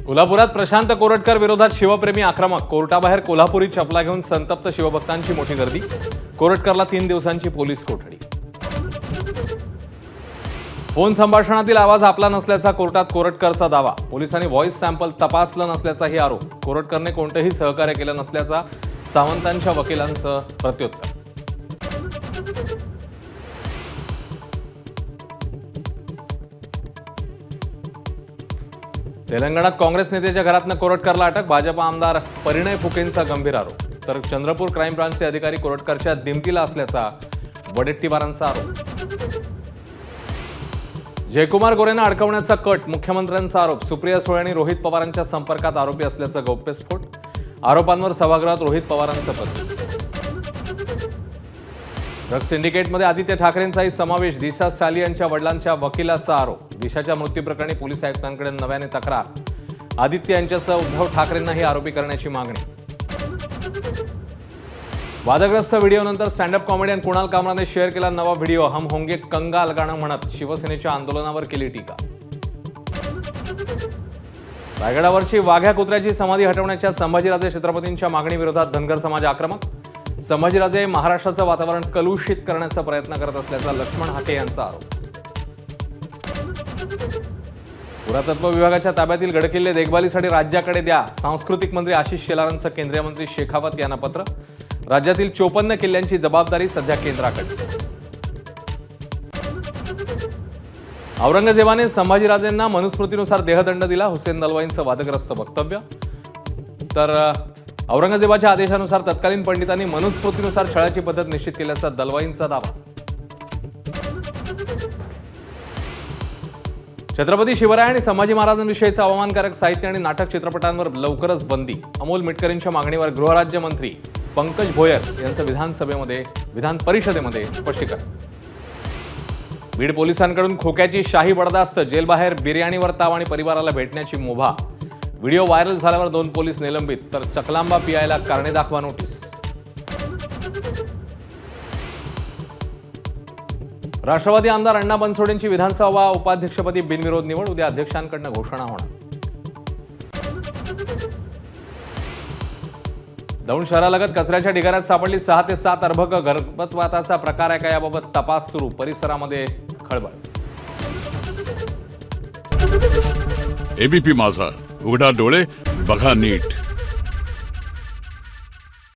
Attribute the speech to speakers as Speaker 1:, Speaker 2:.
Speaker 1: कोल्हापुरात प्रशांत कोरटकर विरोधात शिवप्रेमी आक्रमक. कोर्टाबाहेर कोल्हापुरी चपला घेऊन संतप्त शिवभक्तांची मोठी गर्दी. कोरटकरला 3 दिवसांची पोलीस कोठडी. फोन संभाषणातील आवाज आपला नसल्याचा कोर्टात कोरटकरचा दावा. पोलिसांनी व्हॉइस सॅम्पल तपासलं नसल्याचाही आरोप. कोरटकरने कोणतेही सहकार्य केलं नसल्याचा सावंतांच्या वकिलांचं प्रत्युत्तर. तेलंगणात काँग्रेस नेत्याच्या घरातनं कोरटकरला अटक. भाजप आमदार परिणय फुकेंचा गंभीर आरोप. तर चंद्रपूर क्राईम ब्रांचचे अधिकारी कोरटकरच्या दिमतीला असल्याचा वडेट्टीवारांचा आरोप. जयकुमार गोरेंना अडकवण्याचा कट. मुख्यमंत्र्यांचा आरोप. सुप्रिया सुळे आणि रोहित पवारांच्या संपर्कात आरोपी असल्याचा गौप्यस्फोट. आरोपांवर सभागृहात रोहित पवारांचं पत्र. ड्रग्ज सिंडिकेटमध्ये आदित्य ठाकरेंचाही समावेश. दिशा साली यांच्या वडिलांच्या वकिलाचा आरोप. दिशाच्या मृत्यूप्रकरणी पोलीस आयुक्तांकडे नव्याने तक्रार. आदित्य यांच्यासह उद्धव ठाकरेंनाही आरोपी करण्याची मागणी. वादग्रस्त व्हिडिओनंतर स्टँडअप कॉमेडियन कुणाल कामराने शेअर केला नवा व्हिडिओ. हम होंगे कंगाल गाणं म्हणत शिवसेनेच्या आंदोलनावर केली टीका. रायगडावरची वाघ्या कुत्र्याची समाधी हटवण्याच्या संभाजीराजे छत्रपतींच्या मागणीविरोधात धनगर समाज आक्रमक. संभाजीराजे महाराष्ट्राचं वातावरण कलुषित करण्याचा प्रयत्न करत असल्याचा लक्ष्मण हाके यांचा आरोप. पुरातत्व विभागाच्या ताब्यातील गडकिल्ले देखभालीसाठी राज्याकडे द्या. सांस्कृतिक मंत्री आशिष शेलारांचं केंद्रीय मंत्री शेखावत यांना पत्र. राज्यातील 54 किल्ल्यांची जबाबदारी सध्या केंद्राकडे. औरंगजेबाने संभाजीराजेंना मनुस्मृतीनुसार देहदंड दिला. हुसेन दलवाईंचं वादग्रस्त वक्तव्य. तर औरंगजेबाच्या आदेशानुसार तत्कालीन पंडितांनी मनुस्मृतीनुसार छळाची पद्धत निश्चित केल्याचा दलवाईंचा दावा. छत्रपती शिवराय आणि संभाजी महाराजांविषयीचं अवमानकारक साहित्य आणि नाटक चित्रपटांवर लवकरच बंदी. अमोल मिटकरींच्या मागणीवर गृहराज्यमंत्री पंकज भोयर यांचं विधान परिषदेमध्ये स्पष्टीकरण. बीड पोलिसांकडून खोक्याची शाही बडदास्त. जेलबाहेर बिर्याणीवर ताव आणि परिवाराला भेटण्याची मुभा. व्हिडिओ व्हायरल झाल्यावर 2 पोलीस निलंबित. तर चकलांबा पियायला कारणे दाखवा नोटीस. राष्ट्रवादी आमदार अण्णा बनसोडेंची विधानसभा उपाध्यक्षपदी बिनविरोध निवड. उद्या अध्यक्षांकडून घोषणा होणार. दौंड शहरालगत कचऱ्याच्या ढिगाऱ्यात सापडली 6 ते 7 अर्भक. गर्भपाताचा प्रकार आहे का याबाबत तपास सुरू. परिसरामध्ये खळबळ.
Speaker 2: एबीपी माझा, उघडा डोळे बघा नीट.